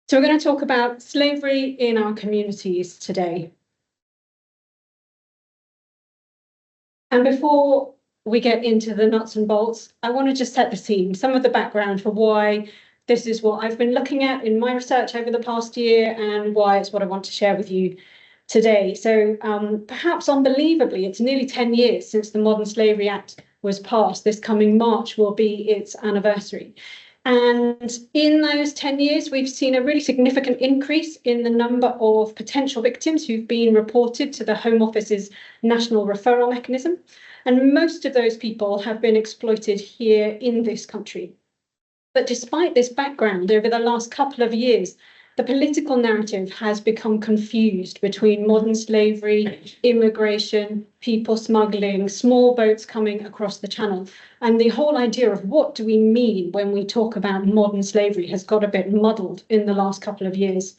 So we're going to talk about slavery in our communities today. And before we get into the nuts and bolts, I want to just set the scene, some of the background for why this is what I've been looking at in my research over the past year and why it's what I want to share with you today. So perhaps unbelievably, it's nearly 10 years since the Modern Slavery Act was passed. This coming March will be its anniversary. And in those 10 years, we've seen a really significant increase in the number of potential victims who've been reported to the Home Office's national referral mechanism. And most of those people have been exploited here in this country. But despite this background, over the last couple of years, the political narrative has become confused between modern slavery, immigration, people smuggling, small boats coming across the channel. And the whole idea of what do we mean when we talk about modern slavery has got a bit muddled in the last couple of years.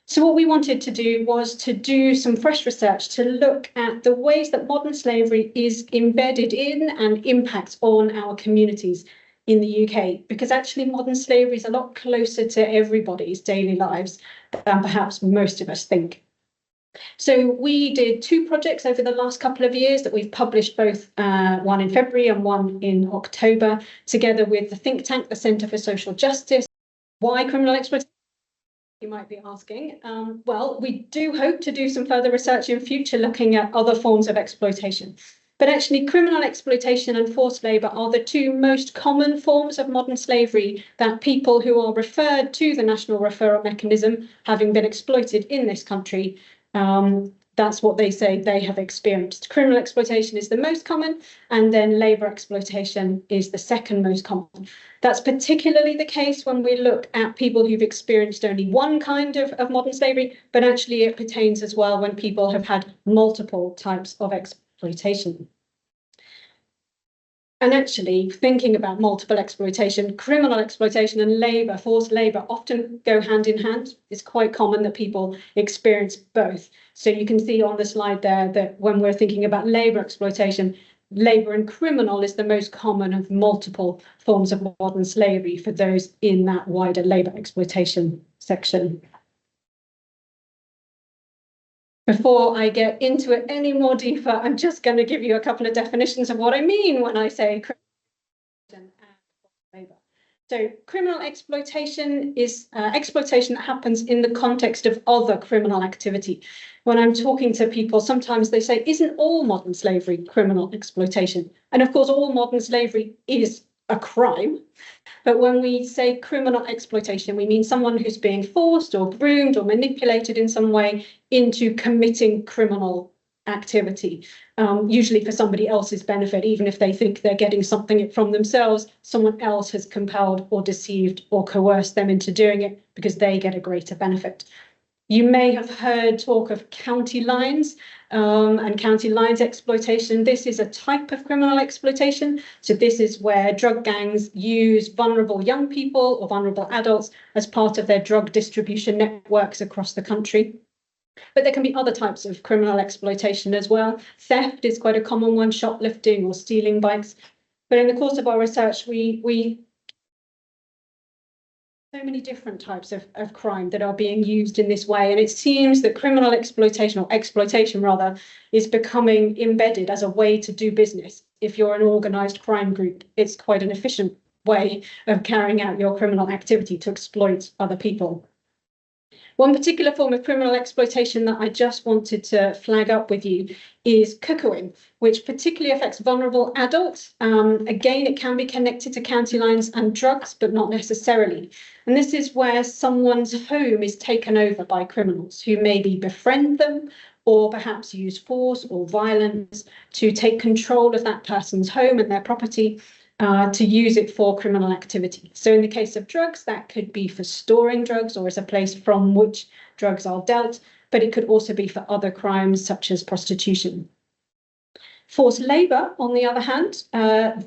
So what we wanted to do was to do some fresh research to look at the ways that modern slavery is embedded in and impacts on our communities in the UK, because actually modern slavery is a lot closer to everybody's daily lives than perhaps most of us think. So we did two projects over the last couple of years that we've published, both one in February and one in October, together with the think tank, the Centre for Social Justice. Why criminal exploitation? You might be asking. Well, we do hope to do some further research in future looking at other forms of exploitation. But actually, criminal exploitation and forced labour are the two most common forms of modern slavery that people who are referred to the national referral mechanism, having been exploited in this country, that's what they say they have experienced. Criminal exploitation is the most common, and then labour exploitation is the second most common. That's particularly the case when we look at people who've experienced only one kind of modern slavery, but actually it pertains as well when people have had multiple types of exploitation. And actually, thinking about multiple exploitation, criminal exploitation and labour, forced labour, often go hand in hand. It's quite common that people experience both. So you can see on the slide there that when we're thinking about labour exploitation, labour and criminal is the most common of multiple forms of modern slavery for those in that wider labour exploitation section. Before I get into it any more deeper, I'm just going to give you a couple of definitions of what I mean when I say criminal and labour. So criminal exploitation is exploitation that happens in the context of other criminal activity. When I'm talking to people, sometimes they say, isn't all modern slavery criminal exploitation? And of course, all modern slavery is a crime. But when we say criminal exploitation, we mean someone who's being forced or groomed or manipulated in some way into committing criminal activity, usually for somebody else's benefit, even if they think they're getting something from themselves, someone else has compelled or deceived or coerced them into doing it because they get a greater benefit. You may have heard talk of county lines and county lines exploitation. This is a type of criminal exploitation. So this is where drug gangs use vulnerable young people or vulnerable adults as part of their drug distribution networks across the country. But there can be other types of criminal exploitation as well. Theft is quite a common one, shoplifting or stealing bikes. But in the course of our research, we so many different types of crime that are being used in this way. And it seems that criminal exploitation, or exploitation rather, is becoming embedded as a way to do business. If you're an organised crime group, it's quite an efficient way of carrying out your criminal activity to exploit other people. One particular form of criminal exploitation that I just wanted to flag up with you is cuckooing, which particularly affects vulnerable adults. Again, it can be connected to county lines and drugs, but not necessarily. And this is where someone's home is taken over by criminals who maybe befriend them or perhaps use force or violence to take control of that person's home and their property, to use it for criminal activity. So in the case of drugs, that could be for storing drugs or as a place from which drugs are dealt, but it could also be for other crimes such as prostitution. Forced labour, on the other hand,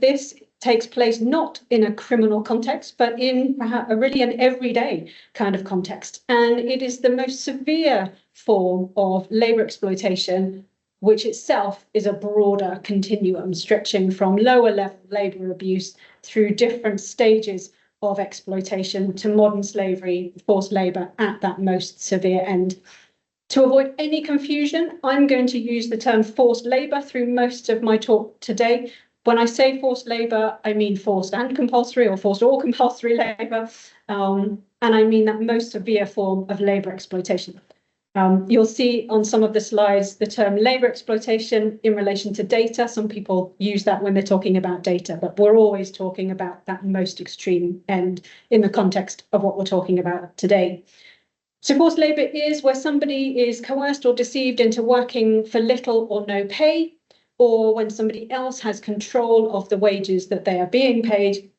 this takes place not in a criminal context, but in perhaps really an everyday kind of context. And it is the most severe form of labour exploitation, which itself is a broader continuum stretching from lower level labour abuse through different stages of exploitation to modern slavery, forced labour at that most severe end. To avoid any confusion, I'm going to use the term forced labour through most of my talk today. When I say forced labour, I mean forced and compulsory, or forced or compulsory labour, and I mean that most severe form of labour exploitation. You'll see on some of the slides the term labour exploitation in relation to data. Some people use that when they're talking about data, but we're always talking about that most extreme end in the context of what we're talking about today. So forced labour is where somebody is coerced or deceived into working for little or no pay, or when somebody else has control of the wages that they are being paid,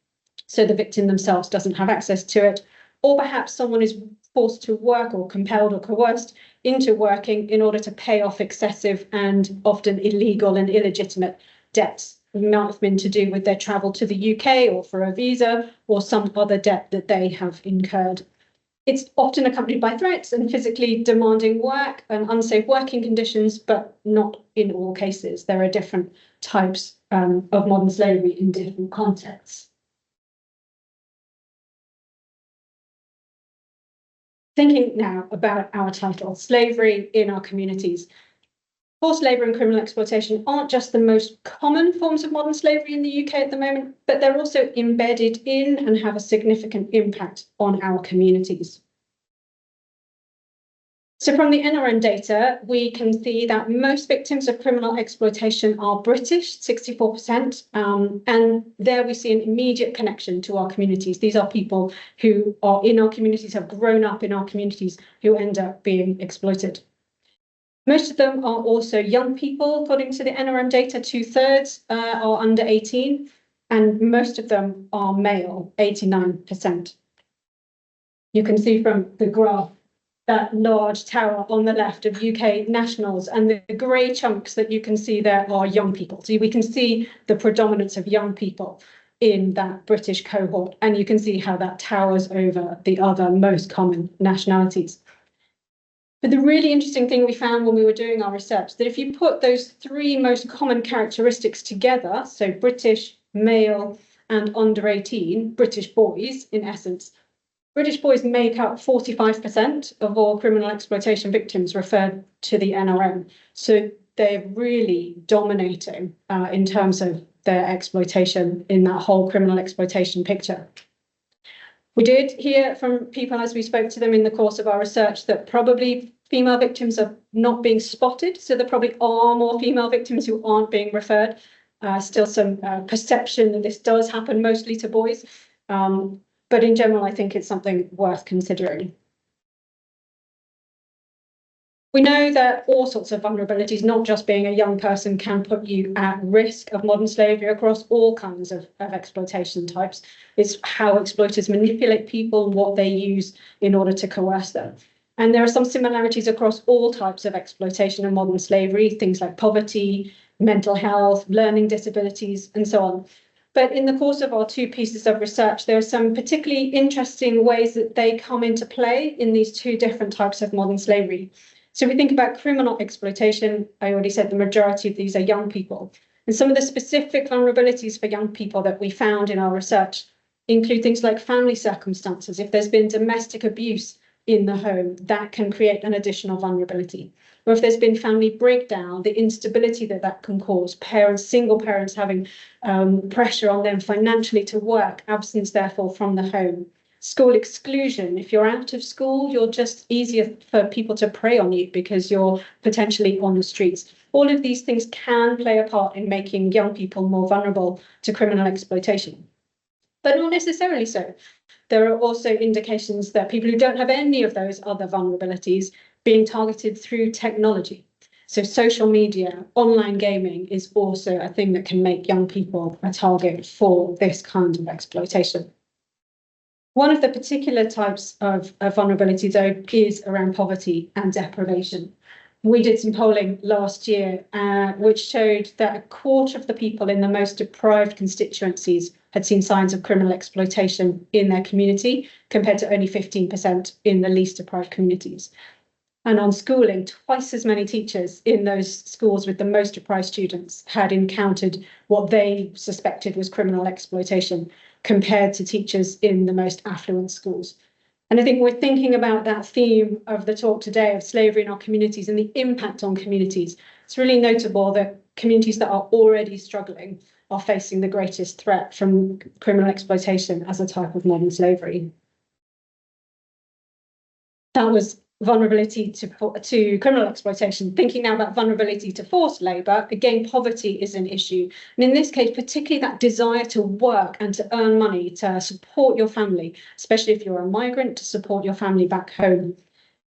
so the victim themselves doesn't have access to it, or perhaps someone is forced to work or compelled or coerced into working in order to pay off excessive and often illegal and illegitimate debts. It might have been to do with their travel to the UK or for a visa or some other debt that they have incurred. It's often accompanied by threats and physically demanding work and unsafe working conditions, but not in all cases. There are different types of modern slavery in different contexts. Thinking now about our title, Slavery in Our Communities. Forced labour and criminal exploitation aren't just the most common forms of modern slavery in the UK at the moment, but they're also embedded in and have a significant impact on our communities. So from the NRM data, we can see that most victims of criminal exploitation are British, 64%, and there we see an immediate connection to our communities. These are people who are in our communities, have grown up in our communities, who end up being exploited. Most of them are also young people, according to the NRM data, 2/3 are under 18, and most of them are male, 89%. You can see from the graph that large tower on the left of UK nationals, and the grey chunks that you can see there are young people. So we can see the predominance of young people in that British cohort, and you can see how that towers over the other most common nationalities. But the really interesting thing we found when we were doing our research, that if you put those three most common characteristics together, so British, male, and under 18, British boys, in essence, British boys make up 45% of all criminal exploitation victims referred to the NRM. So they're really dominating in terms of their exploitation in that whole criminal exploitation picture. We did hear from people as we spoke to them in the course of our research that probably female victims are not being spotted. So there probably are more female victims who aren't being referred. Still some perception that this does happen mostly to boys. But in general, I think it's something worth considering. We know that all sorts of vulnerabilities, not just being a young person, can put you at risk of modern slavery across all kinds of exploitation types. It's how exploiters manipulate people, what they use in order to coerce them. And there are some similarities across all types of exploitation and modern slavery, things like poverty, mental health, learning disabilities, and so on. But in the course of our two pieces of research, there are some particularly interesting ways that they come into play in these two different types of modern slavery. So if we think about criminal exploitation, I already said the majority of these are young people. And some of the specific vulnerabilities for young people that we found in our research include things like family circumstances. If there's been domestic abuse in the home, that can create an additional vulnerability. Or if there's been family breakdown, the instability that that can cause, parents, single parents having pressure on them financially to work, absence therefore from the home. School exclusion, if you're out of school, you're just easier for people to prey on you because you're potentially on the streets. All of these things can play a part in making young people more vulnerable to criminal exploitation, but not necessarily so. There are also indications that people who don't have any of those other vulnerabilities being targeted through technology. So social media, online gaming is also a thing that can make young people a target for this kind of exploitation. One of the particular types of vulnerability, though, is around poverty and deprivation. We did some polling last year, which showed that a quarter of the people in the most deprived constituencies had seen signs of criminal exploitation in their community, compared to only 15% in the least deprived communities. And on schooling, twice as many teachers in those schools with the most deprived students had encountered what they suspected was criminal exploitation compared to teachers in the most affluent schools. And I think we're thinking about that theme of the talk today of slavery in our communities and the impact on communities. It's really notable that communities that are already struggling are facing the greatest threat from criminal exploitation as a type of modern slavery. That was vulnerability to criminal exploitation. Thinking now about vulnerability to forced labour, again, poverty is an issue. And in this case, particularly that desire to work and to earn money to support your family, especially if you're a migrant, to support your family back home.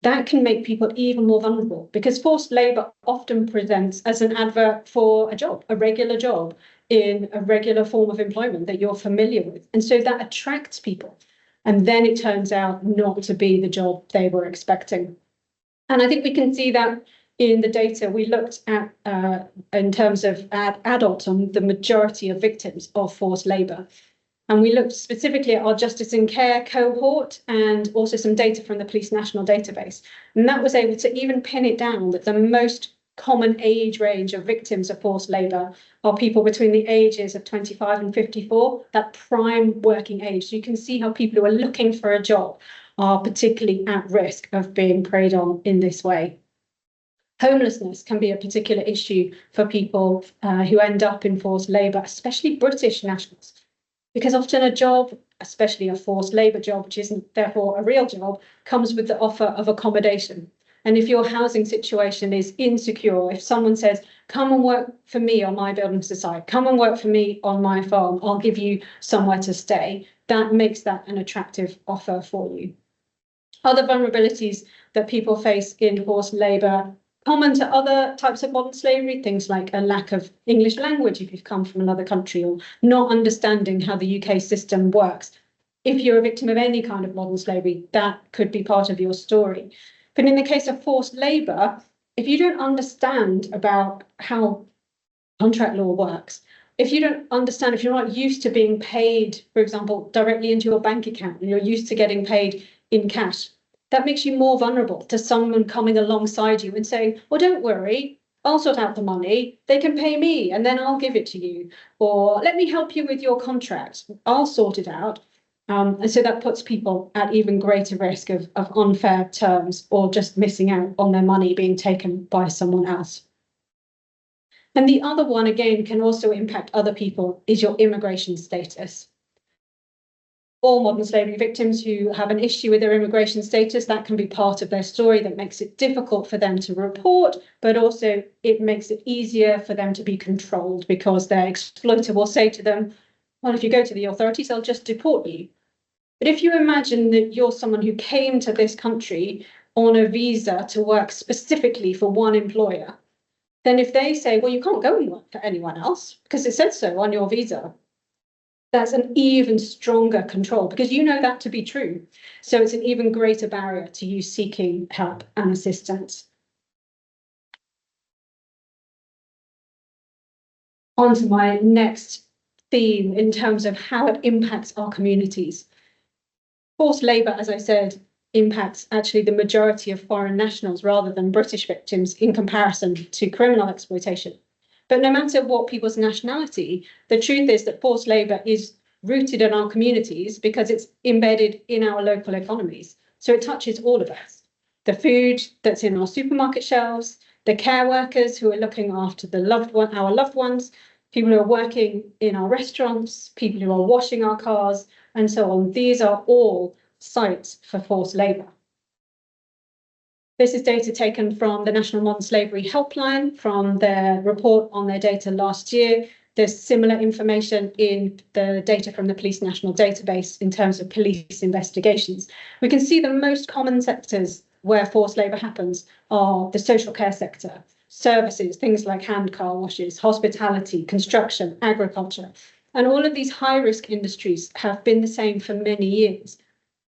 That can make people even more vulnerable because forced labour often presents as an advert for a job, a regular job in a regular form of employment that you're familiar with. And so that attracts people. And then it turns out not to be the job they were expecting. And I think we can see that in the data we looked at in terms of adults on the majority of victims of forced labour. And we looked specifically at our justice and care cohort and also some data from the Police National Database. And that was able to even pin it down that the most common age range of victims of forced labour are people between the ages of 25 and 54, that prime working age. So you can see how people who are looking for a job are particularly at risk of being preyed on in this way. Homelessness can be a particular issue for people who end up in forced labour, especially British nationals, because often a job, especially a forced labour job, which isn't therefore a real job, comes with the offer of accommodation. And if your housing situation is insecure, if someone says, come and work for me on my building society, come and work for me on my farm, I'll give you somewhere to stay, that makes that an attractive offer for you. Other vulnerabilities that people face in forced labour, common to other types of modern slavery, things like a lack of English language if you've come from another country, or not understanding how the UK system works. If you're a victim of any kind of modern slavery, that could be part of your story. But in the case of forced labour, if you don't understand about how contract law works, if you don't understand, if you're not used to being paid, for example, directly into your bank account, and you're used to getting paid in cash, that makes you more vulnerable to someone coming alongside you and saying, well, don't worry, I'll sort out the money, they can pay me and then I'll give it to you. Or let me help you with your contract, I'll sort it out. And so that puts people at even greater risk of unfair terms or just missing out on their money being taken by someone else. And the other one, again, can also impact other people, is your immigration status. All modern slavery victims who have an issue with their immigration status, that can be part of their story that makes it difficult for them to report, but also it makes it easier for them to be controlled because their exploiter will say to them, well, if you go to the authorities, they'll just deport you. But if you imagine that you're someone who came to this country on a visa to work specifically for one employer, then if they say, well, you can't go and work for anyone else because it says so on your visa, that's an even stronger control because you know that to be true. So it's an even greater barrier to you seeking help and assistance. On to my next theme in terms of how it impacts our communities. Forced labour, as I said, impacts actually the majority of foreign nationals rather than British victims in comparison to criminal exploitation. But no matter what people's nationality, the truth is that forced labour is rooted in our communities because it's embedded in our local economies. So it touches all of us. The food that's in our supermarket shelves, the care workers who are looking after our loved ones, people who are working in our restaurants, people who are washing our cars, and so on. These are all sites for forced labour. This is data taken from the National Modern Slavery Helpline from their report on their data last year. There's similar information in the data from the Police National Database in terms of police investigations. We can see the most common sectors where forced labour happens are the social care sector, services, things like hand car washes, hospitality, construction, agriculture. And all of these high-risk industries have been the same for many years,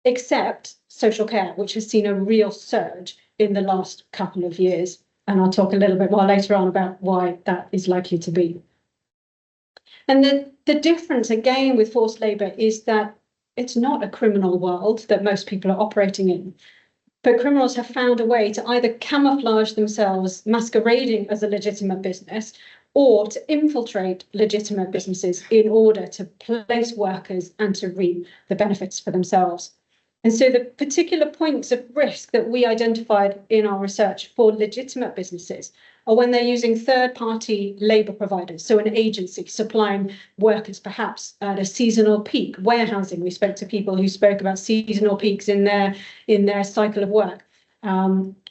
except social care, which has seen a real surge in the last couple of years. And I'll talk a little bit more later on about why that is likely to be. And the difference, again, with forced labour is that it's not a criminal world that most people are operating in. But criminals have found a way to either camouflage themselves, masquerading as a legitimate business, or to infiltrate legitimate businesses in order to place workers and to reap the benefits for themselves. And so the particular points of risk that we identified in our research for legitimate businesses are when they're using third-party labour providers, so an agency supplying workers perhaps at a seasonal peak, warehousing. We spoke to people who spoke about seasonal peaks in their cycle of work,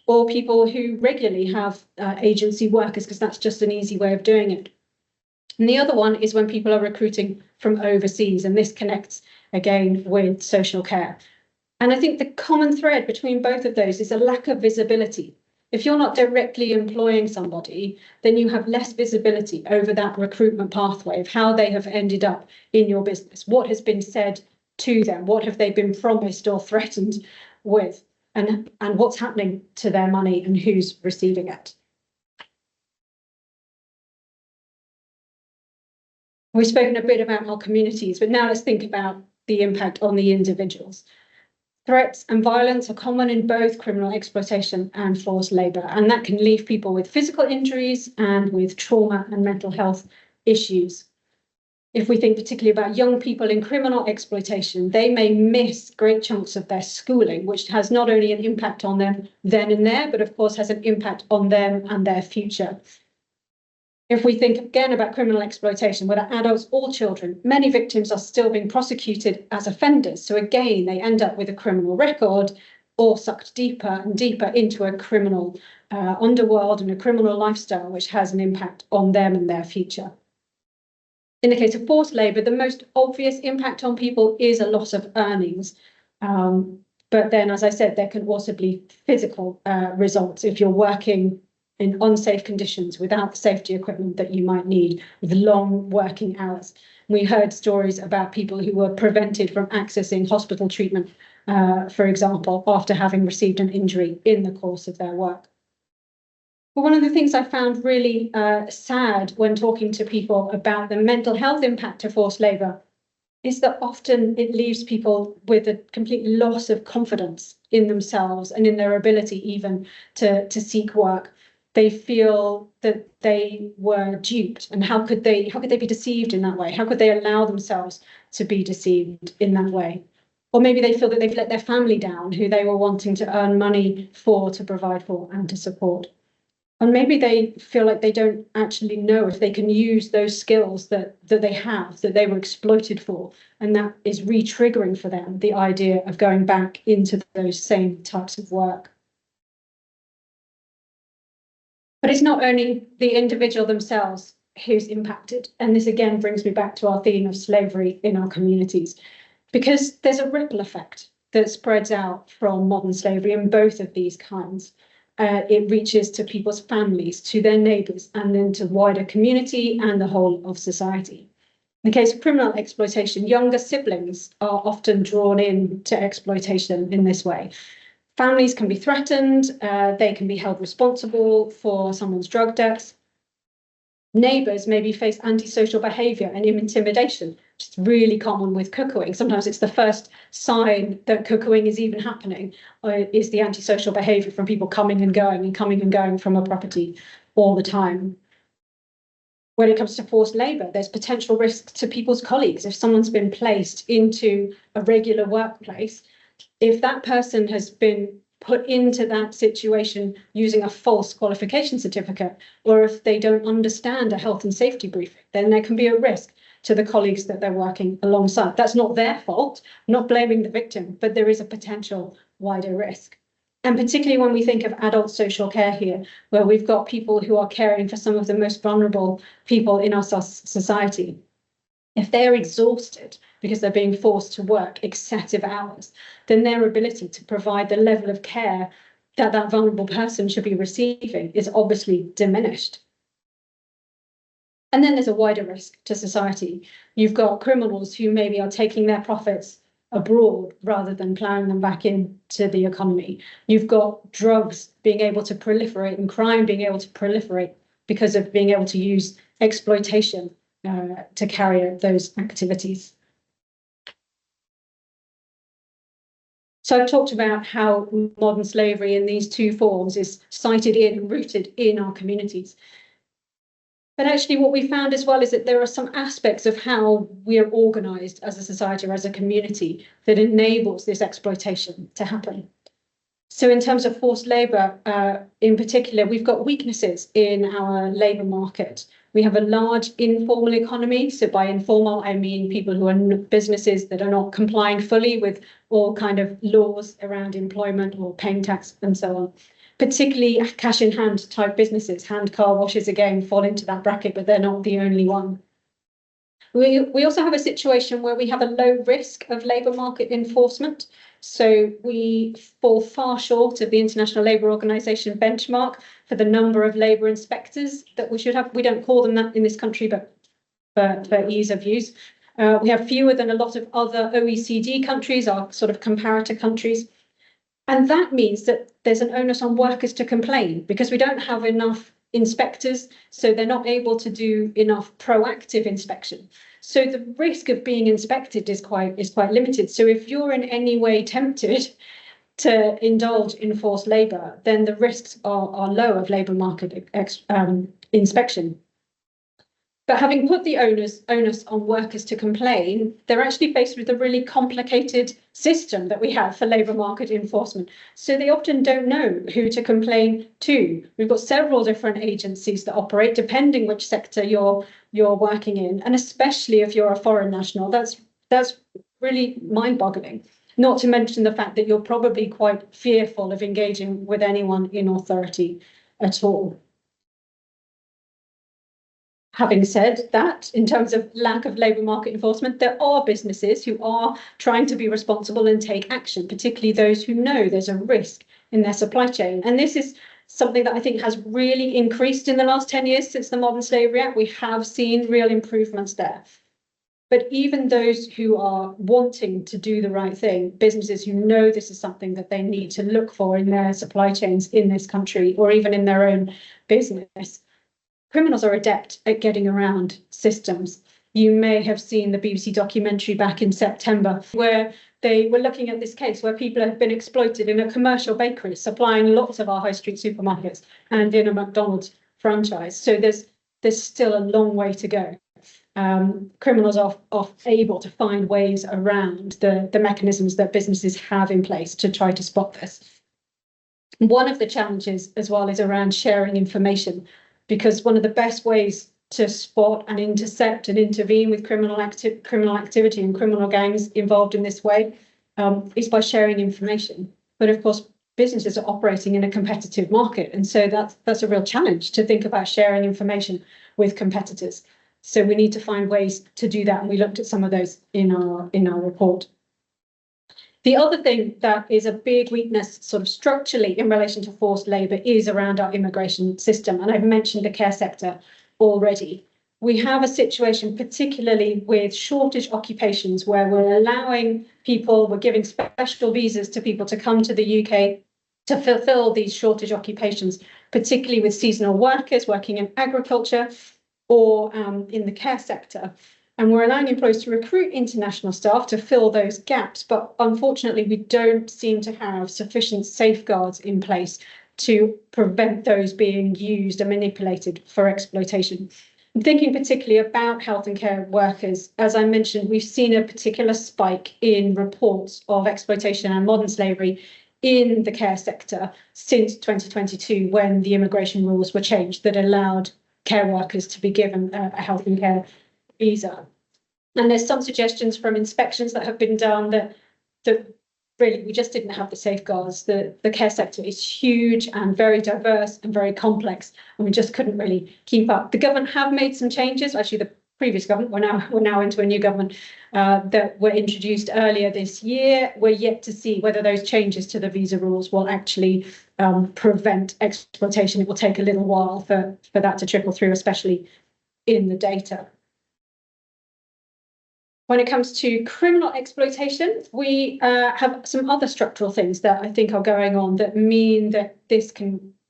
or people who regularly have agency workers, because that's just an easy way of doing it. And the other one is when people are recruiting from overseas, and this connects again with social care. And I think the common thread between both of those is a lack of visibility. If you're not directly employing somebody, then you have less visibility over that recruitment pathway of how they have ended up in your business, what has been said to them, what have they been promised or threatened with, and what's happening to their money and who's receiving it. We've spoken a bit about our communities, but now let's think about the impact on the individuals. Threats and violence are common in both criminal exploitation and forced labour, and that can leave people with physical injuries and with trauma and mental health issues. If we think particularly about young people in criminal exploitation, they may miss great chunks of their schooling, which has not only an impact on them then and there, but of course has an impact on them and their future. If we think again about criminal exploitation, whether adults or children, many victims are still being prosecuted as offenders. So again, they end up with a criminal record or sucked deeper and deeper into a criminal underworld and a criminal lifestyle, which has an impact on them and their future. In the case of forced labour, the most obvious impact on people is a loss of earnings. But then, as I said, there can also be physical results if you're working in unsafe conditions without the safety equipment that you might need, with long working hours. We heard stories about people who were prevented from accessing hospital treatment, for example, after having received an injury in the course of their work. But one of the things I found really sad when talking to people about the mental health impact of forced labour is that often it leaves people with a complete loss of confidence in themselves and in their ability even to seek work. They feel that they were duped, and how could they be deceived in that way? How could they allow themselves to be deceived in that way? Or maybe they feel that they've let their family down, who they were wanting to earn money for, to provide for, and to support. And maybe they feel like they don't actually know if they can use those skills that they have, that they were exploited for, and that is re-triggering for them the idea of going back into those same types of work. But it's not only the individual themselves who's impacted. And this again brings me back to our theme of slavery in our communities, because there's a ripple effect that spreads out from modern slavery in both of these kinds. It reaches to people's families, to their neighbours, and then to wider community and the whole of society. In the case of criminal exploitation, younger siblings are often drawn in to exploitation in this way. Families can be threatened, they can be held responsible for someone's drug debts. Neighbours maybe face antisocial behaviour and intimidation, which is really common with cuckooing. Sometimes it's the first sign that cuckooing is even happening, is the antisocial behaviour from people coming and going from a property all the time. When it comes to forced labour, there's potential risk to people's colleagues. If someone's been placed into a regular workplace, if that person has been put into that situation using a false qualification certificate, or if they don't understand a health and safety briefing, then there can be a risk to the colleagues that they're working alongside. That's not their fault, not blaming the victim, but there is a potential wider risk. And particularly when we think of adult social care here, where we've got people who are caring for some of the most vulnerable people in our society. If they're exhausted because they're being forced to work excessive hours, then their ability to provide the level of care that that vulnerable person should be receiving is obviously diminished. And then there's a wider risk to society. You've got criminals who maybe are taking their profits abroad rather than ploughing them back into the economy. You've got drugs being able to proliferate and crime being able to proliferate because of being able to use exploitation to carry out those activities. So I've talked about how modern slavery in these two forms is cited in and rooted in our communities. But actually what we found as well is that there are some aspects of how we are organised as a society or as a community that enables this exploitation to happen. So in terms of forced labour, in particular, we've got weaknesses in our labour market. We have a large informal economy. So by informal, I mean people who are businesses that are not complying fully with all kind of laws around employment or paying tax and so on. Particularly cash in hand type businesses, hand car washes again fall into that bracket, but they're not the only one. We also have a situation where we have a low risk of labour market enforcement. So we fall far short of the International Labour Organization benchmark for the number of labour inspectors that we should have. We don't call them that in this country, but for ease of use. We have fewer than a lot of other OECD countries, our sort of comparator countries. And that means that there's an onus on workers to complain because we don't have enough inspectors, so they're not able to do enough proactive inspection. So the risk of being inspected is quite limited. So if you're in any way tempted to indulge in forced labour, then the risks are low of labour market inspection. But having put the onus on workers to complain, they're actually faced with a really complicated system that we have for labour market enforcement. So they often don't know who to complain to. We've got several different agencies that operate, depending which sector you're working in, and especially if you're a foreign national, that's really mind-boggling. Not to mention the fact that you're probably quite fearful of engaging with anyone in authority at all. Having said that, in terms of lack of labour market enforcement, there are businesses who are trying to be responsible and take action, particularly those who know there's a risk in their supply chain. And this is something that I think has really increased in the last 10 years since the Modern Slavery Act. We have seen real improvements there. But even those who are wanting to do the right thing, businesses who know this is something that they need to look for in their supply chains in this country or even in their own business, criminals are adept at getting around systems. You may have seen the BBC documentary back in September where they were looking at this case where people have been exploited in a commercial bakery supplying lots of our high street supermarkets and in a McDonald's franchise. So there's still a long way to go. Criminals are able to find ways around the mechanisms that businesses have in place to try to spot this. One of the challenges as well is around sharing information, because one of the best ways to spot and intercept and intervene with criminal activity and criminal gangs involved in this way is by sharing information. But of course, businesses are operating in a competitive market. And so that's a real challenge to think about sharing information with competitors. So we need to find ways to do that. And we looked at some of those in our report. The other thing that is a big weakness sort of structurally in relation to forced labour is around our immigration system. And I've mentioned the care sector already. We have a situation, particularly with shortage occupations, where we're giving special visas to people to come to the UK to fulfil these shortage occupations, particularly with seasonal workers working in agriculture or in the care sector. And we're allowing employers to recruit international staff to fill those gaps. But unfortunately, we don't seem to have sufficient safeguards in place to prevent those being used and manipulated for exploitation. I'm thinking particularly about health and care workers. As I mentioned, we've seen a particular spike in reports of exploitation and modern slavery in the care sector since 2022, when the immigration rules were changed that allowed care workers to be given a health and care visa. And there's some suggestions from inspections that have been done that really we just didn't have the safeguards. The care sector is huge and very diverse and very complex, and we just couldn't really keep up. The government have made some changes. Actually, the previous government, we're now into a new government that were introduced earlier this year. We're yet to see whether those changes to the visa rules will actually prevent exploitation. It will take a little while for that to trickle through, especially in the data. When it comes to criminal exploitation, we have some other structural things that I think are going on that mean that this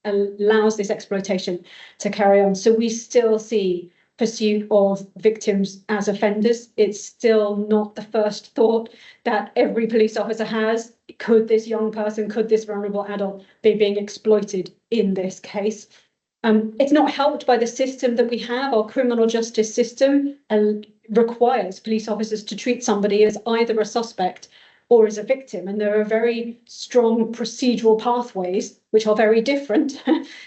allows this exploitation to carry on. So we still see pursuit of victims as offenders. It's still not the first thought that every police officer has could this young person, could this vulnerable adult be being exploited in this case? It's not helped by the system that we have. Our criminal justice system requires police officers to treat somebody as either a suspect or as a victim. And there are very strong procedural pathways, which are very different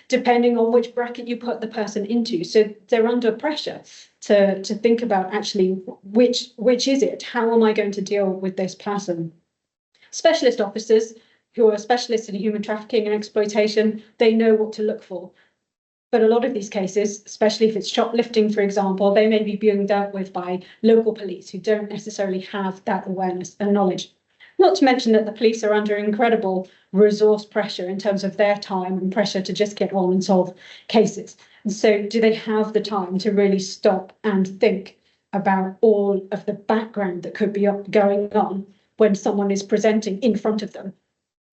depending on which bracket you put the person into. So they're under pressure to think about actually which is it? How am I going to deal with this person? Specialist officers who are specialists in human trafficking and exploitation, they know what to look for. But a lot of these cases, especially if it's shoplifting, for example, they may be being dealt with by local police who don't necessarily have that awareness and knowledge. Not to mention that the police are under incredible resource pressure in terms of their time and pressure to just get on and solve cases. And so do they have the time to really stop and think about all of the background that could be going on when someone is presenting in front of them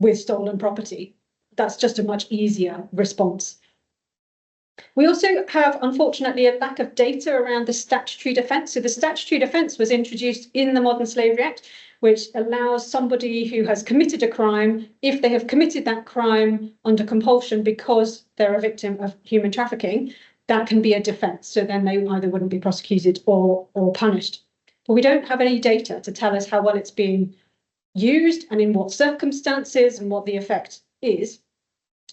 with stolen property? That's just a much easier response. We also have, unfortunately, a lack of data around the statutory defence. So the statutory defence was introduced in the Modern Slavery Act, which allows somebody who has committed a crime, if they have committed that crime under compulsion because they're a victim of human trafficking, that can be a defence. So then they either wouldn't be prosecuted or punished. But we don't have any data to tell us how well it's being used and in what circumstances and what the effect is.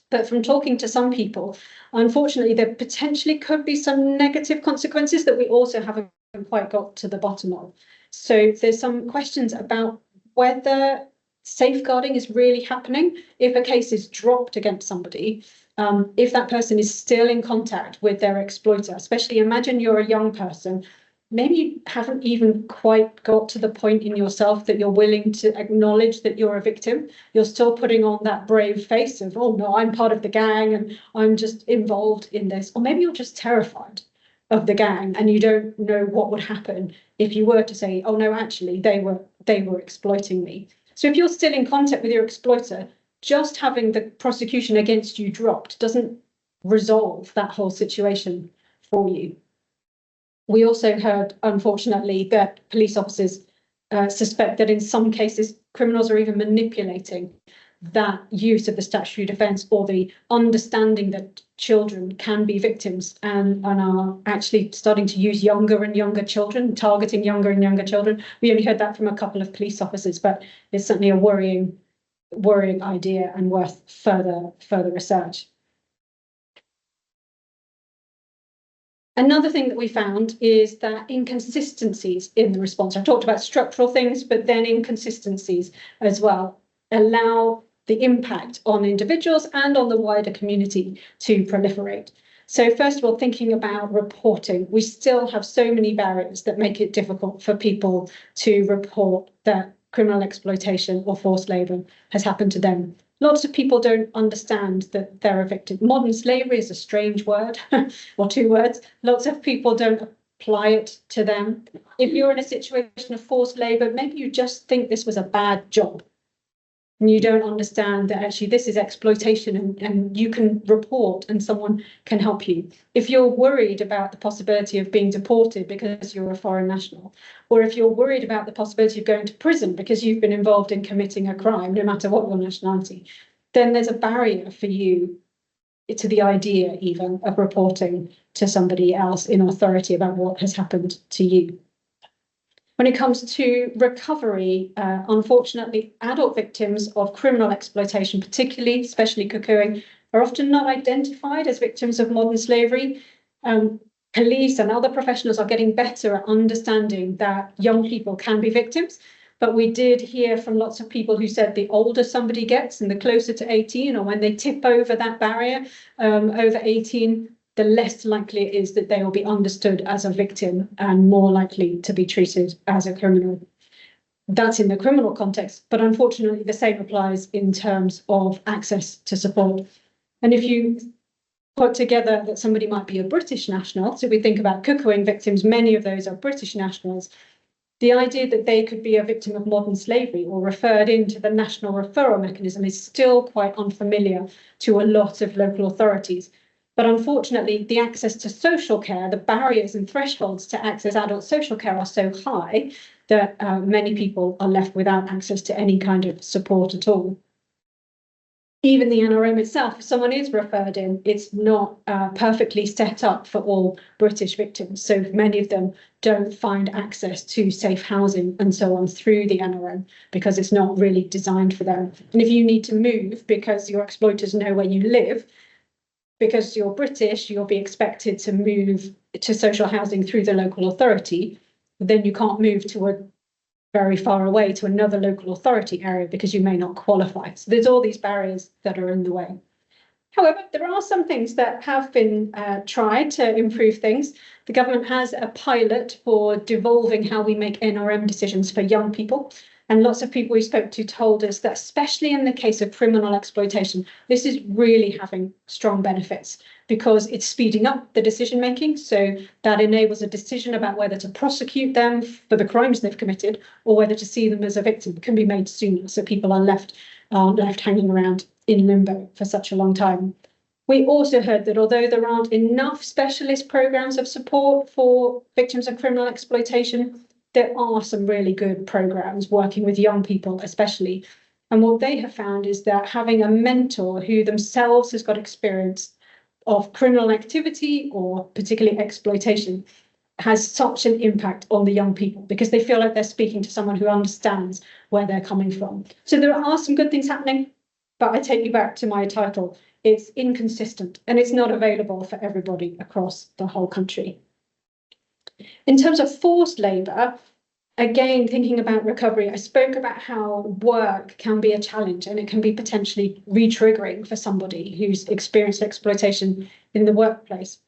But from talking to some people, unfortunately, there potentially could be some negative consequences that we also haven't quite got to the bottom of. So there's some questions about whether safeguarding is really happening. If a case is dropped against somebody, if that person is still in contact with their exploiter, especially imagine you're a young person, maybe you haven't even quite got to the point in yourself that you're willing to acknowledge that you're a victim. You're still putting on that brave face of, oh no, I'm part of the gang and I'm just involved in this. Or maybe you're just terrified of the gang and you don't know what would happen if you were to say, oh no, actually they were exploiting me. So if you're still in contact with your exploiter, just having the prosecution against you dropped doesn't resolve that whole situation for you. We also heard, unfortunately, that police officers suspect that in some cases, criminals are even manipulating that use of the statutory defence or the understanding that children can be victims and are actually starting to use younger and younger children, targeting younger and younger children. We only heard that from a couple of police officers, but it's certainly a worrying idea and worth further research. Another thing that we found is that inconsistencies in the response. I've talked about structural things, but then inconsistencies as well allow the impact on individuals and on the wider community to proliferate. So first of all, thinking about reporting, we still have so many barriers that make it difficult for people to report that criminal exploitation or forced labour has happened to them. Lots of people don't understand that they're a victim. Modern slavery is a strange word, or two words. Lots of people don't apply it to them. If you're in a situation of forced labour, maybe you just think this was a bad job. And you don't understand that actually this is exploitation and you can report and someone can help you. If you're worried about the possibility of being deported because you're a foreign national, or if you're worried about the possibility of going to prison because you've been involved in committing a crime, no matter what your nationality, then there's a barrier for you to the idea even of reporting to somebody else in authority about what has happened to you. When it comes to recovery, unfortunately, adult victims of criminal exploitation, particularly, especially cuckooing, are often not identified as victims of modern slavery. Police and other professionals are getting better at understanding that young people can be victims. But we did hear from lots of people who said the older somebody gets and the closer to 18, or when they tip over that barrier over 18, the less likely it is that they will be understood as a victim and more likely to be treated as a criminal. That's in the criminal context, but unfortunately the same applies in terms of access to support. And if you put together that somebody might be a British national, so we think about cuckooing victims, many of those are British nationals, the idea that they could be a victim of modern slavery or referred into the national referral mechanism is still quite unfamiliar to a lot of local authorities. But unfortunately, the access to social care, the barriers and thresholds to access adult social care are so high that many people are left without access to any kind of support at all. Even the NRM itself, if someone is referred in, it's not perfectly set up for all British victims. So many of them don't find access to safe housing and so on through the NRM because it's not really designed for them. And if you need to move because your exploiters know where you live, because you're British, you'll be expected to move to social housing through the local authority. Then you can't move to a very far away to another local authority area because you may not qualify. So there's all these barriers that are in the way. However, there are some things that have been tried to improve things. The government has a pilot for devolving how we make NRM decisions for young people. And lots of people we spoke to told us that, especially in the case of criminal exploitation, this is really having strong benefits because it's speeding up the decision making. So that enables a decision about whether to prosecute them for the crimes they've committed or whether to see them as a victim can be made sooner. So people are left hanging around in limbo for such a long time. We also heard that although there aren't enough specialist programs of support for victims of criminal exploitation, there are some really good programs working with young people, especially. And what they have found is that having a mentor who themselves has got experience of criminal activity or particularly exploitation has such an impact on the young people because they feel like they're speaking to someone who understands where they're coming from. So there are some good things happening, but I take you back to my title. It's inconsistent and it's not available for everybody across the whole country. In terms of forced labour, again, thinking about recovery, I spoke about how work can be a challenge and it can be potentially re-triggering for somebody who's experienced exploitation in the workplace.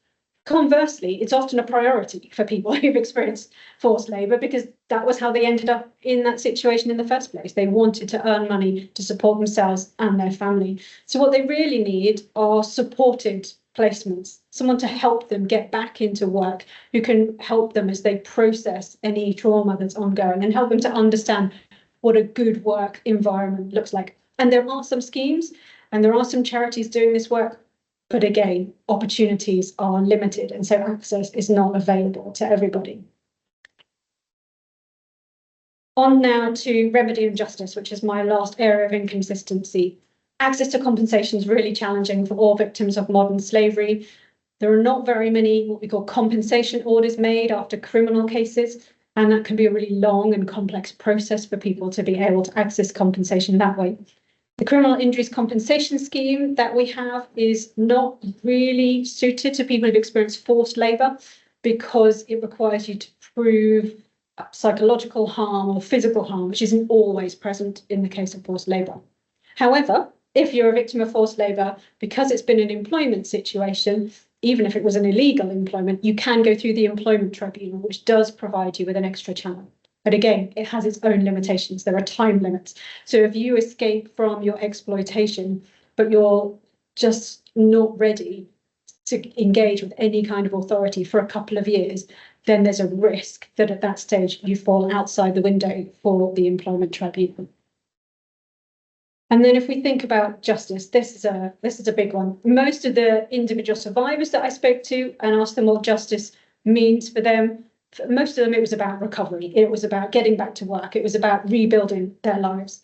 Conversely, it's often a priority for people who've experienced forced labour because that was how they ended up in that situation in the first place. They wanted to earn money to support themselves and their family. So what they really need are supported placements, someone to help them get back into work, who can help them as they process any trauma that's ongoing and help them to understand what a good work environment looks like. And there are some schemes and there are some charities doing this work, but again, opportunities are limited and so access is not available to everybody. On now to remedy and justice, which is my last area of inconsistency. Access to compensation is really challenging for all victims of modern slavery. There are not very many what we call compensation orders made after criminal cases, and that can be a really long and complex process for people to be able to access compensation that way. The criminal injuries compensation scheme that we have is not really suited to people who've experienced forced labour because it requires you to prove psychological harm or physical harm, which isn't always present in the case of forced labour. However, if you're a victim of forced labour, because it's been an employment situation, even if it was an illegal employment, you can go through the employment tribunal, which does provide you with an extra channel. But again, it has its own limitations. There are time limits. So if you escape from your exploitation, but you're just not ready to engage with any kind of authority for a couple of years, then there's a risk that at that stage you fall outside the window for the employment tribunal. And then if we think about justice, this is a big one. Most of the individual survivors that I spoke to and asked them what justice means for them, for most of them, it was about recovery. It was about getting back to work. It was about rebuilding their lives.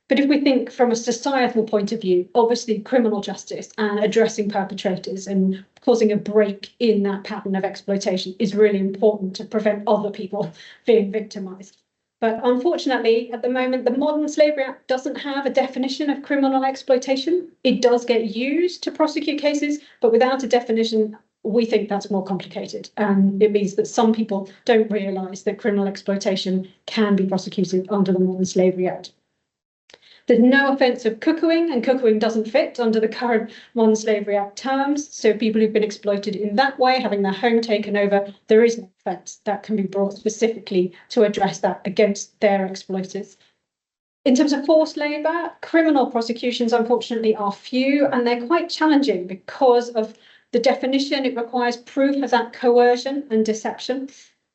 But if we think from a societal point of view, obviously criminal justice and addressing perpetrators and causing a break in that pattern of exploitation is really important to prevent other people being victimised. But unfortunately, at the moment, the Modern Slavery Act doesn't have a definition of criminal exploitation. It does get used to prosecute cases, but without a definition, we think that's more complicated. And it means that some people don't realise that criminal exploitation can be prosecuted under the Modern Slavery Act. There's no offence of cuckooing, and cuckooing doesn't fit under the current Modern Slavery Act terms. So people who've been exploited in that way, having their home taken over, there is no offence that can be brought specifically to address that against their exploiters. In terms of forced labour, criminal prosecutions, unfortunately, are few, and they're quite challenging because of the definition. It requires proof of that coercion and deception.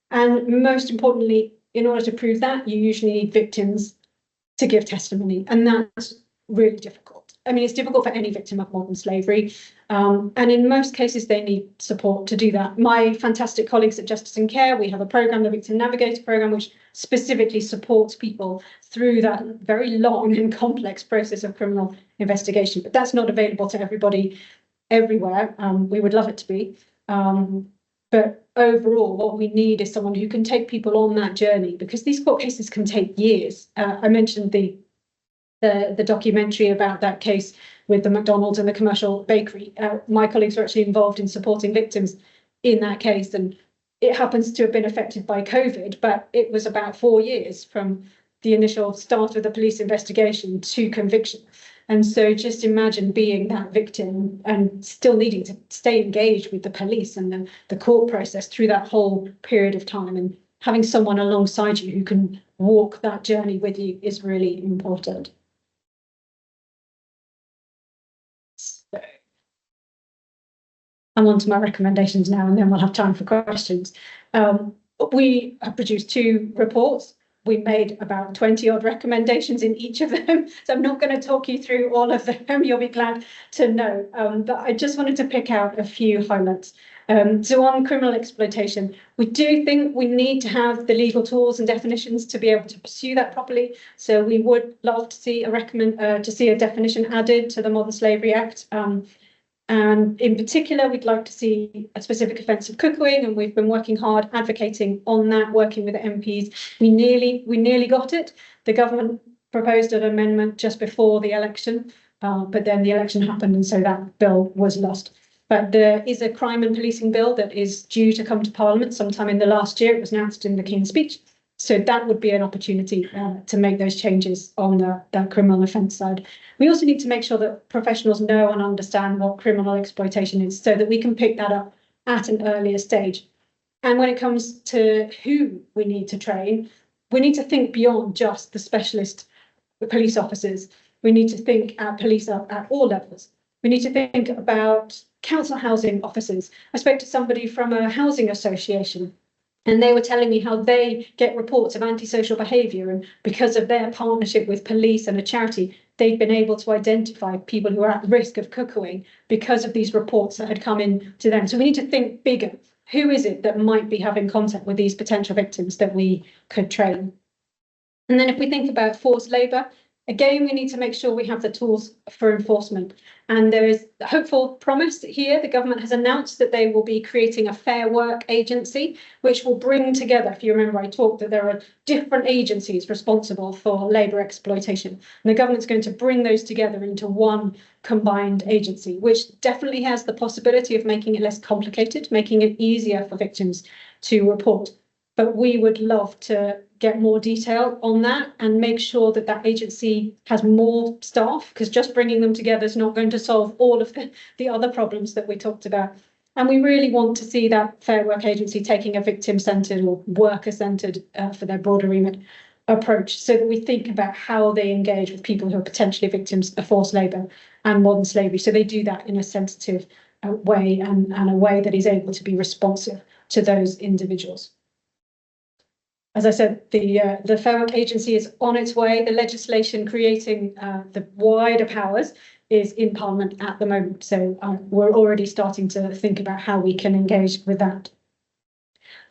And most importantly, in order to prove that, you usually need victims to give testimony, and that's really difficult. I mean, it's difficult for any victim of modern slavery, and in most cases they need support to do that. My fantastic colleagues at Justice and Care, we have a programme, the Victim Navigator programme, which specifically supports people through that very long and complex process of criminal investigation. But that's not available to everybody everywhere. We would love it to be. But overall, what we need is someone who can take people on that journey, because these court cases can take years. I mentioned the documentary about that case with the McDonald's and the commercial bakery. My colleagues were actually involved in supporting victims in that case, and it happens to have been affected by COVID, but it was about 4 years from the initial start of the police investigation to conviction. And so just imagine being that victim and still needing to stay engaged with the police and the court process through that whole period of time, and having someone alongside you who can walk that journey with you is really important. So I'm on to my recommendations now, and then we'll have time for questions. We have produced 2 reports. We made about 20 odd recommendations in each of them. So I'm not going to talk you through all of them. You'll be glad to know. But I just wanted to pick out a few highlights. So on criminal exploitation, we do think we need to have the legal tools and definitions to be able to pursue that properly. So we would love to see a definition added to the Modern Slavery Act. And in particular, we'd like to see a specific offence of cuckooing, and we've been working hard advocating on that, working with the MPs. We nearly got it. The government proposed an amendment just before the election, but then the election happened, and so that bill was lost. But there is a crime and policing bill that is due to come to Parliament sometime in the last year. It was announced in the King's Speech. So that would be an opportunity to make those changes on the criminal offence side. We also need to make sure that professionals know and understand what criminal exploitation is, so that we can pick that up at an earlier stage. And when it comes to who we need to train, we need to think beyond just the specialist police officers. We need to think at police at all levels. We need to think about council housing officers. I spoke to somebody from a housing association, and they were telling me how they get reports of antisocial behaviour, and because of their partnership with police and a charity, they've been able to identify people who are at risk of cuckooing because of these reports that had come in to them. So we need to think bigger. Who is it that might be having contact with these potential victims that we could train? And then if we think about forced labour, again, we need to make sure we have the tools for enforcement. And there is a hopeful promise here. The government has announced that they will be creating a Fair Work agency, which will bring together, if you remember, I talked that there are different agencies responsible for labour exploitation. And the government's going to bring those together into one combined agency, which definitely has the possibility of making it less complicated, making it easier for victims to report. But we would love to get more detail on that and make sure that that agency has more staff, because just bringing them together is not going to solve all of the other problems that we talked about. And we really want to see that Fair Work agency taking a victim-centred or worker-centred, for their broader remit, approach, so that we think about how they engage with people who are potentially victims of forced labour and modern slavery. So they do that in a sensitive way, and a way that is able to be responsive to those individuals. As I said, the Fair Work agency is on its way. The legislation creating the wider powers is in Parliament at the moment. So we're already starting to think about how we can engage with that.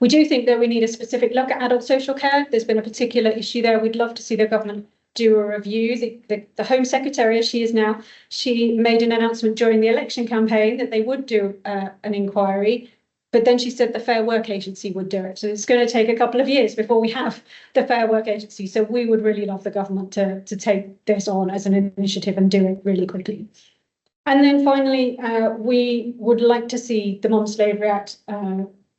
We do think that we need a specific look at adult social care. There's been a particular issue there. We'd love to see the government do a review. The Home Secretary, as she is now, she made an announcement during the election campaign that they would do an inquiry. But then she said the Fair Work Agency would do it. So it's going to take a couple of years before we have the Fair Work Agency. So we would really love the government to take this on as an initiative and do it really quickly. And then finally, we would like to see the Modern Slavery Act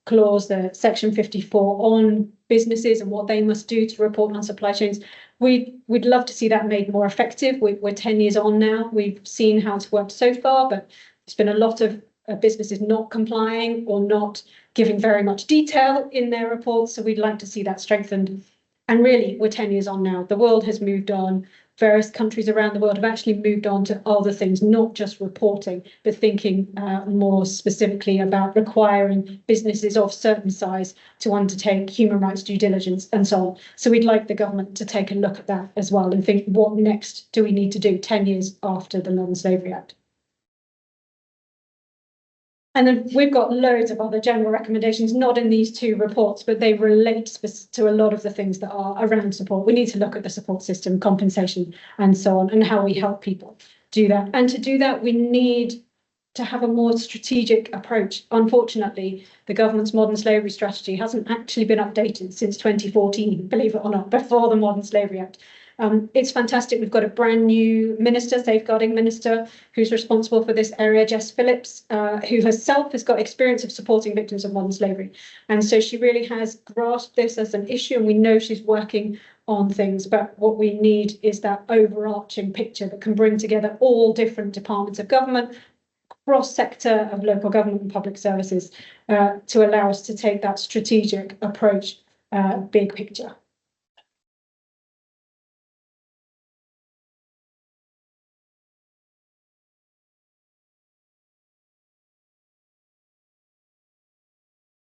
clause, the Section 54, on businesses and what they must do to report on supply chains. We'd love to see that made more effective. We're 10 years on now. We've seen how it's worked so far, but there's been a lot of businesses not complying or not giving very much detail in their reports. So we'd like to see that strengthened. And really, we're 10 years on now. The world has moved on. Various countries around the world have actually moved on to other things, not just reporting, but thinking more specifically about requiring businesses of certain size to undertake human rights due diligence and so on. So we'd like the government to take a look at that as well and think, what next do we need to do 10 years after the Modern Slavery Act? And then we've got loads of other general recommendations, not in these two reports, but they relate to a lot of the things that are around support. We need to look at the support system, compensation, and so on, and how we help people do that. And to do that, we need to have a more strategic approach. Unfortunately, the government's modern slavery strategy hasn't actually been updated since 2014, believe it or not, before the Modern Slavery Act. It's fantastic. We've got a brand new minister, safeguarding minister, who's responsible for this area, Jess Phillips, who herself has got experience of supporting victims of modern slavery. And so she really has grasped this as an issue, and we know she's working on things. But what we need is that overarching picture that can bring together all different departments of government, cross-sector of local government and public services, to allow us to take that strategic approach, big picture.